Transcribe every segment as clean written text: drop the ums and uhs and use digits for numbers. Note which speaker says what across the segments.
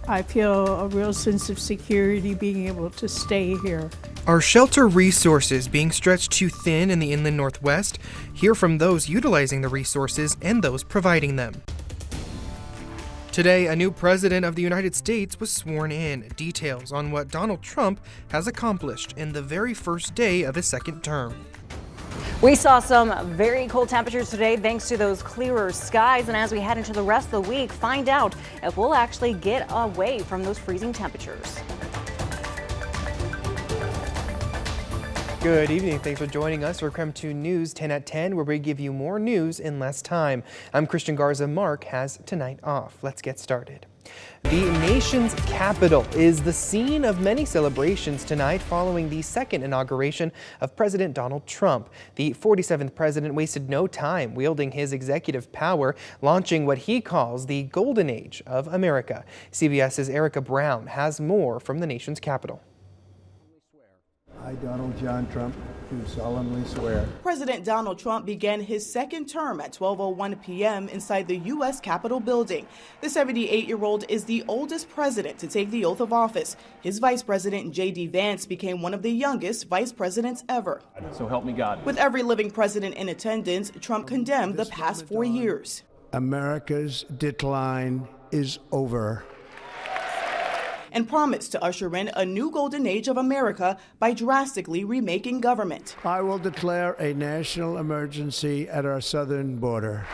Speaker 1: I feel a real sense of security being able to stay here.
Speaker 2: Are shelter resources being stretched too thin in the inland Northwest? Hear from those utilizing the resources and those providing them. Today, a new president of the United States was sworn in. Details on what Donald Trump has accomplished in the very first day of his second term.
Speaker 3: We saw some very cold temperatures today thanks to those clearer skies, and as we head into the rest of the week, find out if we'll actually get away from those freezing temperatures.
Speaker 2: Good evening. Thanks for joining us for KREM 2 News 10 at 10, where we give you more news in less time. I'm Christian Garza. Mark has tonight off. Let's get started. The nation's capital is the scene of many celebrations tonight following the second inauguration of President Donald Trump. The 47th president wasted no time wielding his executive power, launching what he calls the golden age of America. CBS's Erica Brown has more from the nation's capital.
Speaker 4: I, Donald John Trump, do solemnly swear.
Speaker 5: President Donald Trump began his second term at 12:01 p.m. inside the U.S. Capitol building. The 78-year-old is the oldest president to take the oath of office. His vice president, J.D. Vance, became one of the youngest vice presidents ever.
Speaker 6: So help me God.
Speaker 5: With every living president in attendance, Trump condemned the past 4 years.
Speaker 4: America's decline is over.
Speaker 5: And promised to usher in a new golden age of America by drastically remaking government.
Speaker 4: I will declare a national emergency at our southern border.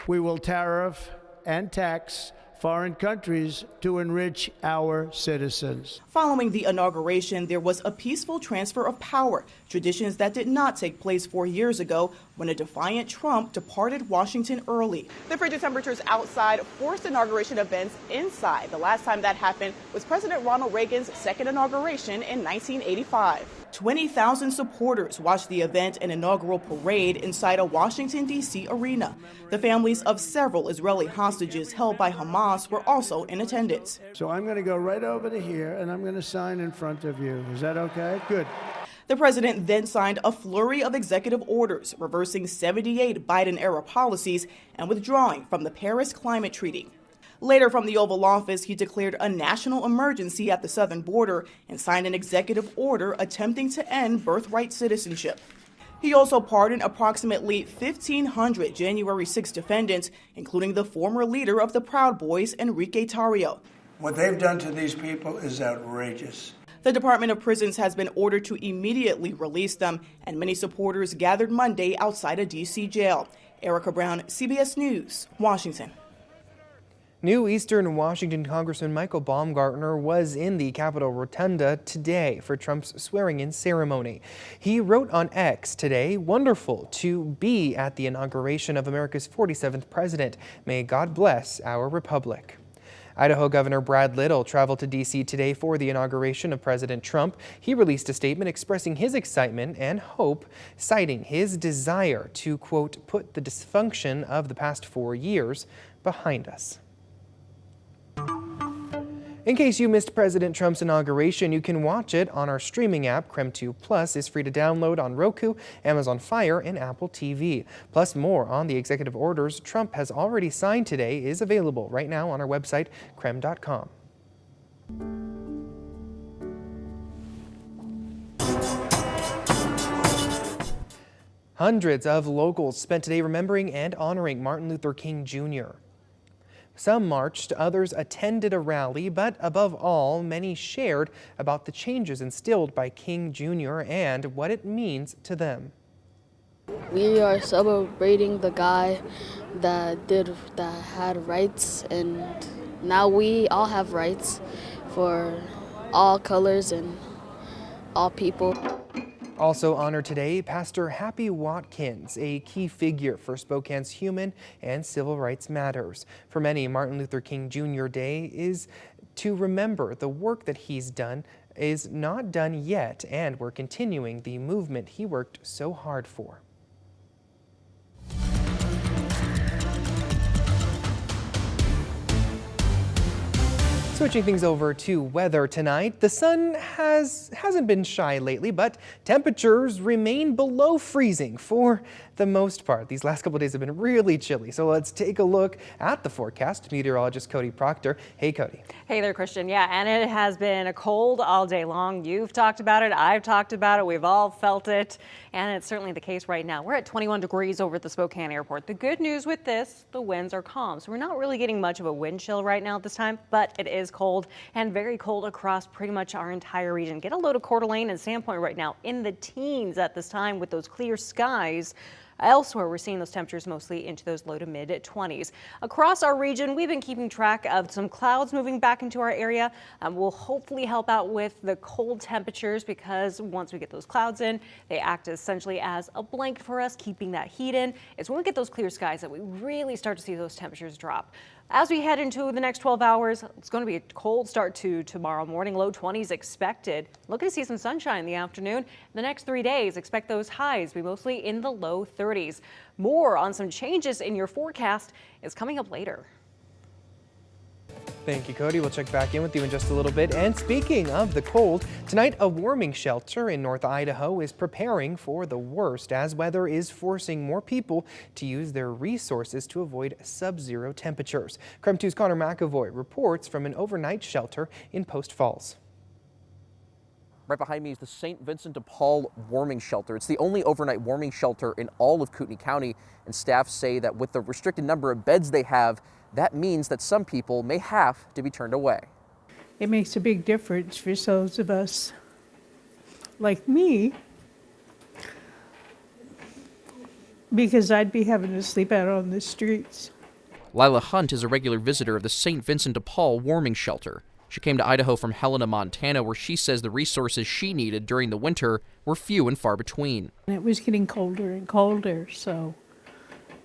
Speaker 4: We will tariff and tax foreign countries to enrich our citizens.
Speaker 5: Following the inauguration, there was a peaceful transfer of power, traditions that did not take place 4 years ago when a defiant Trump departed Washington early. The frigid temperatures outside forced inauguration events inside. The last time that happened was President Ronald Reagan's second inauguration in 1985. 20,000 supporters watched the event and inaugural parade inside a Washington, D.C. arena. The families of several Israeli hostages held by Hamas were also in attendance.
Speaker 4: So I'm going to go right over to here and I'm going to sign in front of you. Is that okay? Good.
Speaker 5: The president then signed a flurry of executive orders, reversing 78 Biden-era policies and withdrawing from the Paris Climate Treaty. Later from the Oval Office, he declared a national emergency at the southern border and signed an executive order attempting to end birthright citizenship. He also pardoned approximately 1,500 January 6 defendants, including the former leader of the Proud Boys, Enrique Tarrio.
Speaker 7: What they've done to these people is outrageous.
Speaker 5: The Department of Prisons has been ordered to immediately release them, and many supporters gathered Monday outside a D.C. jail. Erica Brown, CBS News, Washington.
Speaker 2: New Eastern Washington Congressman Michael Baumgartner was in the Capitol Rotunda today for Trump's swearing-in ceremony. He wrote on X today, "Wonderful to be at the inauguration of America's 47th president. May God bless our republic." Idaho Governor Brad Little traveled to D.C. today for the inauguration of President Trump. He released a statement expressing his excitement and hope, citing his desire to, quote, put the dysfunction of the past 4 years behind us. In case you missed President Trump's inauguration, you can watch it on our streaming app. KREM 2 Plus is free to download on Roku, Amazon Fire, and Apple TV. Plus, more on the executive orders Trump has already signed today is available right now on our website, krem.com. Hundreds of locals spent today remembering and honoring Martin Luther King Jr. Some marched, others attended a rally, but above all, many shared about the changes instilled by King Jr. and what it means to them.
Speaker 8: We are celebrating the guy that had rights, and now we all have rights for all colors and all people.
Speaker 2: Also honored today, Pastor Happy Watkins, a key figure for Spokane's human and civil rights matters. For many, Martin Luther King Jr. Day is to remember the work that he's done is not done yet, and we're continuing the movement he worked so hard for. Switching things over to weather tonight, the sun hasn't been shy lately, but temperatures remain below freezing for the most part. These last couple of days have been really chilly, so let's take a look at the forecast. Meteorologist Cody Proctor. Hey, Cody.
Speaker 3: Hey there, Christian. Yeah, and it has been cold all day long. You've talked about it. I've talked about it. We've all felt it, and it's certainly the case right now. We're at 21 degrees over at the Spokane airport. The good news with this, the winds are calm, so we're not really getting much of a wind chill right now at this time, but it is cold and very cold across pretty much our entire region. Get a load of Coeur d'Alene and Sandpoint right now in the teens at this time with those clear skies. Elsewhere, we're seeing those temperatures mostly into those low to mid 20s. Across our region, we've been keeping track of some clouds moving back into our area. Will hopefully help out with the cold temperatures because once we get those clouds in, they act essentially as a blanket for us, keeping that heat in. It's when we get those clear skies that we really start to see those temperatures drop. As we head into the next 12 hours, it's going to be a cold start to tomorrow morning. Low 20s expected. Looking to see some sunshine in the afternoon. The next 3 days, expect those highs to be mostly in the low 30s. More on some changes in your forecast is coming up later.
Speaker 2: Thank you, Cody. We'll check back in with you in just a little bit. And speaking of the cold, tonight a warming shelter in North Idaho is preparing for the worst as weather is forcing more people to use their resources to avoid sub-zero temperatures. KREM 2's Connor McAvoy reports from an overnight shelter in Post Falls.
Speaker 6: Right behind me is the St. Vincent de Paul warming shelter. It's the only overnight warming shelter in all of Kootenai County, and staff say that with the restricted number of beds they have, that means that some people may have to be turned away.
Speaker 1: It makes a big difference for those of us like me, because I'd be having to sleep out on the streets.
Speaker 9: Lila Hunt is a regular visitor of the St. Vincent de Paul warming shelter. She came to Idaho from Helena, Montana, where she says the resources she needed during the winter were few and far between.
Speaker 1: And it was getting colder and colder, so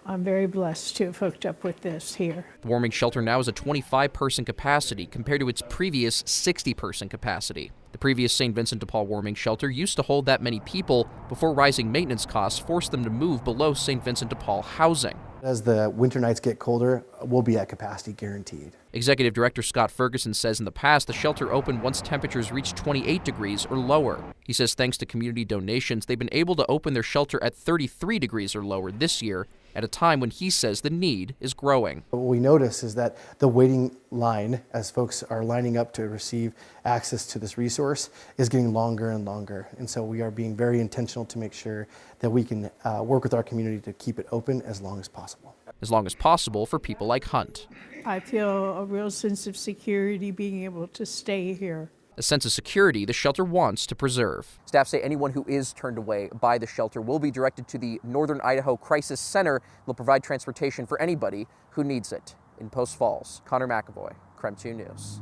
Speaker 1: I'm very blessed to have hooked up with this here.
Speaker 9: The warming shelter now has a 25-person capacity compared to its previous 60-person capacity. The previous St. Vincent de Paul warming shelter used to hold that many people before rising maintenance costs forced them to move below St. Vincent de Paul housing.
Speaker 10: As the winter nights get colder, we'll be at capacity guaranteed.
Speaker 9: Executive Director Scott Ferguson says in the past the shelter opened once temperatures reached 28 degrees or lower. He says thanks to community donations, they've been able to open their shelter at 33 degrees or lower this year, at a time when he says the need is growing.
Speaker 10: What we notice is that the waiting line, as folks are lining up to receive access to this resource, is getting longer and longer. And so we are being very intentional to make sure that we can work with our community to keep it open as long as possible.
Speaker 9: As long as possible for people like Hunt.
Speaker 1: I feel a real sense of security being able to stay here.
Speaker 9: A sense of security the shelter wants to preserve.
Speaker 6: Staff say anyone who is turned away by the shelter will be directed to the Northern Idaho Crisis Center. They'll provide transportation for anybody who needs it. In Post Falls, Connor McAvoy, KREM 2 News.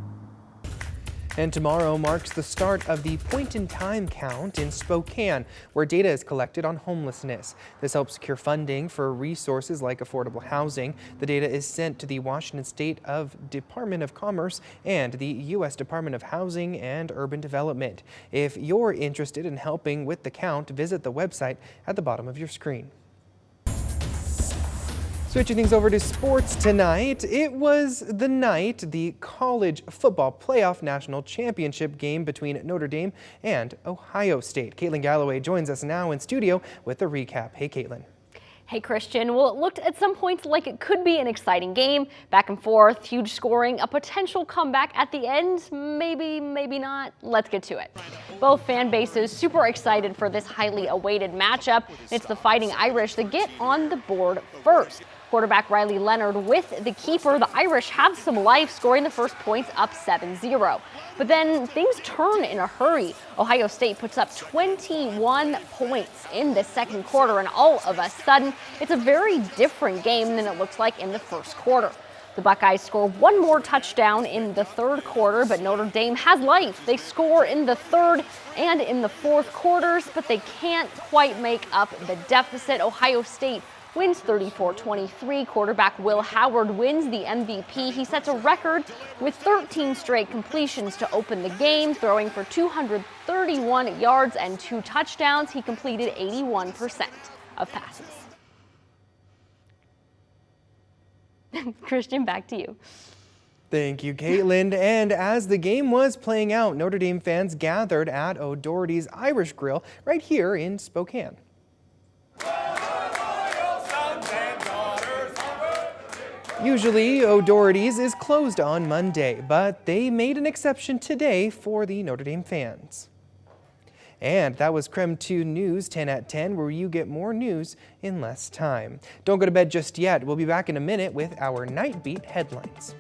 Speaker 2: And tomorrow marks the start of the point-in-time count in Spokane, where data is collected on homelessness. This helps secure funding for resources like affordable housing. The data is sent to the Washington State Department of Commerce and the U.S. Department of Housing and Urban Development. If you're interested in helping with the count, visit the website at the bottom of your screen. Switching things over to sports tonight, it was the night the college football playoff national championship game between Notre Dame and Ohio State. Caitlin Galloway joins us now in studio with a recap. Hey, Caitlin.
Speaker 11: Hey, Christian. Well, it looked at some points like it could be an exciting game. Back and forth, huge scoring, a potential comeback at the end. Maybe, maybe not. Let's get to it. Both fan bases super excited for this highly awaited matchup. It's the Fighting Irish that get on the board first. Quarterback Riley Leonard with the keeper. The Irish have some life, scoring the first points up 7-0. But then things turn in a hurry. Ohio State puts up 21 points in the second quarter, and all of a sudden, it's a very different game than it looks like in the first quarter. The Buckeyes score one more touchdown in the third quarter, but Notre Dame has life. They score in the third and in the fourth quarters, but they can't quite make up the deficit. Ohio State wins 34-23. Quarterback Will Howard wins the MVP. He sets a record with 13 straight completions to open the game, throwing for 231 yards and 2 touchdowns. He completed 81% of passes. Christian, back to you.
Speaker 2: Thank you, Caitlin. And as the game was playing out, Notre Dame fans gathered at O'Doherty's Irish Grill right here in Spokane. Usually, O'Doherty's is closed on Monday, but they made an exception today for the Notre Dame fans. And that was KREM 2 News 10 at 10, where you get more news in less time. Don't go to bed just yet. We'll be back in a minute with our Night Beat headlines.